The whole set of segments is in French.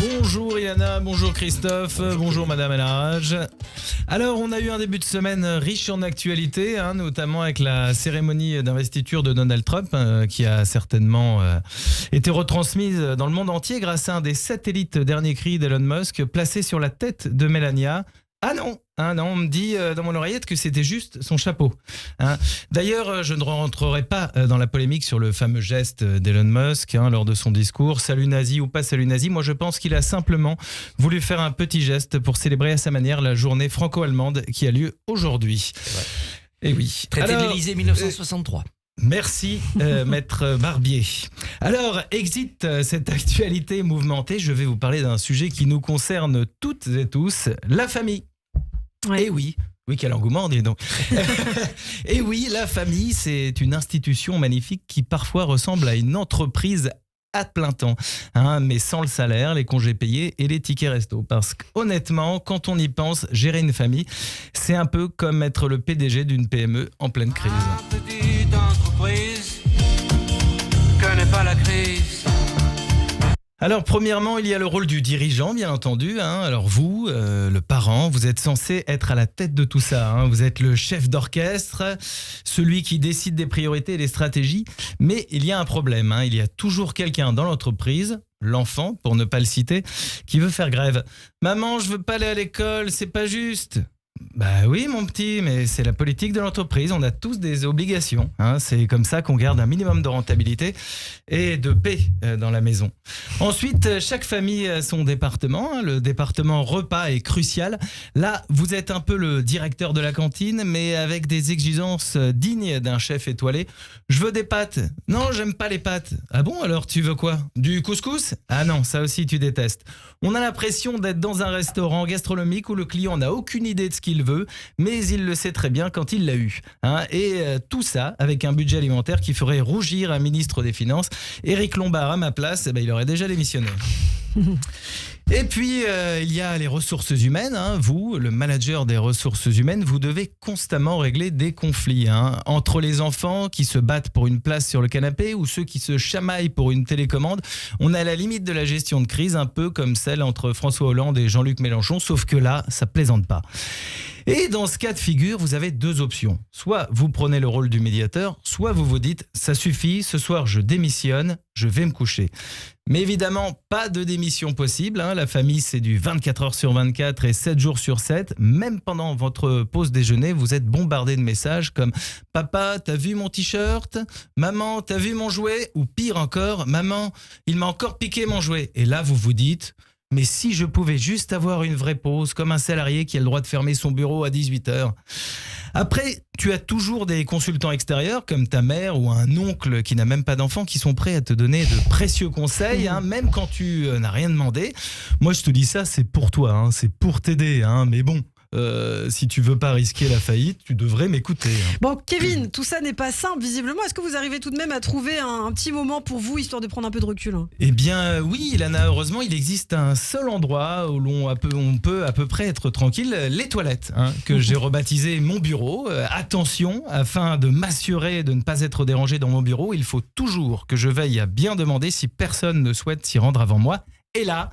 Bonjour Ilana, bonjour Christophe, bonjour Madame Elharaj. Alors on a eu un début de semaine riche en actualité, notamment avec la cérémonie d'investiture de Donald Trump qui a certainement été retransmise dans le monde entier grâce à un des satellites dernier cri d'Elon Musk placé sur la tête de Melania. Ah non, on me dit dans mon oreillette que c'était juste son chapeau. D'ailleurs, je ne rentrerai pas dans la polémique sur le fameux geste d'Elon Musk lors de son discours. Salut nazi ou pas salut nazi, moi je pense qu'il a simplement voulu faire un petit geste pour célébrer à sa manière la journée franco-allemande qui a lieu aujourd'hui. Et oui. Traité de l'Élysée 1963. Merci maître Barbier. Alors, exit cette actualité mouvementée, je vais vous parler d'un sujet qui nous concerne toutes et tous, la famille. Ouais. Et oui, quel engouement, dis donc. Et oui, la famille, c'est une institution magnifique qui parfois ressemble à une entreprise à plein temps, mais sans le salaire, les congés payés et les tickets resto. Parce qu'honnêtement, quand on y pense, gérer une famille, c'est un peu comme être le PDG d'une PME en pleine crise. Petite entreprise connaît pas la crise. Alors premièrement, il y a le rôle du dirigeant, bien entendu. Alors vous, le parent, vous êtes censé être à la tête de tout ça. Vous êtes le chef d'orchestre, celui qui décide des priorités et des stratégies. Mais il y a un problème. Il y a toujours quelqu'un dans l'entreprise, l'enfant, pour ne pas le citer, qui veut faire grève. Maman, je veux pas aller à l'école, c'est pas juste. Bah oui mon petit, mais c'est la politique de l'entreprise, on a tous des obligations, c'est comme ça qu'on garde un minimum de rentabilité et de paix dans la maison. Ensuite, chaque famille a son département, le département repas est crucial. Là, vous êtes un peu le directeur de la cantine, mais avec des exigences dignes d'un chef étoilé. Je veux des pâtes. Non, j'aime pas les pâtes. Ah bon, alors tu veux quoi? Du couscous? Ah non, ça aussi tu détestes. On a l'impression d'être dans un restaurant gastronomique où le client n'a aucune idée de ce qu'il veut, mais il le sait très bien quand il l'a eu. Et tout ça avec un budget alimentaire qui ferait rougir un ministre des Finances. Éric Lombard à ma place, il aurait déjà démissionné. Et puis, il y a les ressources humaines. Vous, le manager des ressources humaines, vous devez constamment régler des conflits. Entre les enfants qui se battent pour une place sur le canapé ou ceux qui se chamaillent pour une télécommande. On est à la limite de la gestion de crise, un peu comme celle entre François Hollande et Jean-Luc Mélenchon, sauf que là, ça plaisante pas. Et dans ce cas de figure, vous avez deux options. Soit vous prenez le rôle du médiateur, soit vous vous dites « ça suffit, ce soir je démissionne, je vais me coucher ». Mais évidemment, pas de démission possible. La famille, c'est du 24 heures sur 24 et 7 jours sur 7. Même pendant votre pause déjeuner, vous êtes bombardé de messages comme « Papa, t'as vu mon t-shirt ? Maman, t'as vu mon jouet ?» Ou pire encore, « Maman, il m'a encore piqué mon jouet. » Et là, vous vous dites « Mais si je pouvais juste avoir une vraie pause, comme un salarié qui a le droit de fermer son bureau à 18h. » Après, tu as toujours des consultants extérieurs, comme ta mère ou un oncle qui n'a même pas d'enfant, qui sont prêts à te donner de précieux conseils, même quand tu n'as rien demandé. Moi, je te dis ça, c'est pour toi, c'est pour t'aider, mais bon. Si tu veux pas risquer la faillite, tu devrais m'écouter. Bon, Kevin, tout ça n'est pas simple, visiblement. Est-ce que vous arrivez tout de même à trouver un petit moment pour vous, histoire de prendre un peu de recul? Eh bien, oui, Ilana, heureusement, il existe un seul endroit où on peut à peu près être tranquille, les toilettes, que j'ai rebaptisé mon bureau. Attention, afin de m'assurer de ne pas être dérangé dans mon bureau, il faut toujours que je veille à bien demander si personne ne souhaite s'y rendre avant moi. Et là,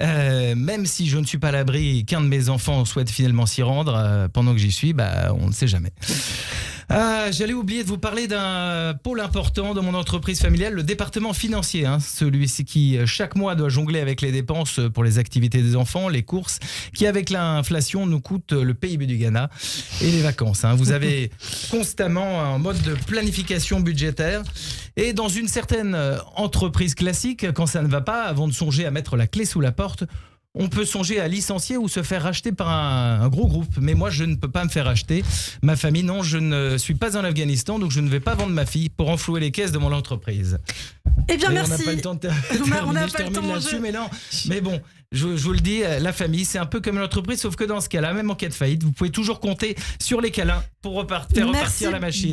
même si je ne suis pas à l'abri qu'un de mes enfants souhaite finalement s'y rendre pendant que j'y suis, on ne sait jamais. J'allais oublier de vous parler d'un pôle important de mon entreprise familiale, le département financier. Celui-ci qui, chaque mois, doit jongler avec les dépenses pour les activités des enfants, les courses, qui, avec l'inflation, nous coûtent le PIB du Ghana et les vacances. Vous avez constamment un mode de planification budgétaire. Et dans une certaine entreprise classique, quand ça ne va pas, avant de songer à mettre la clé sous la porte, on peut songer à licencier ou se faire racheter par un gros groupe. Mais moi, je ne peux pas me faire racheter. Ma famille, non, je ne suis pas en Afghanistan, donc je ne vais pas vendre ma fille pour renflouer les caisses de mon entreprise. Eh bien, merci. On n'a pas le temps de terminer, on n'a je pas le termine temps, là-dessus, mais non. Mais bon, je vous le dis, la famille, c'est un peu comme l'entreprise, sauf que dans ce cas-là, même en cas de faillite, vous pouvez toujours compter sur les câlins pour faire repartir la machine.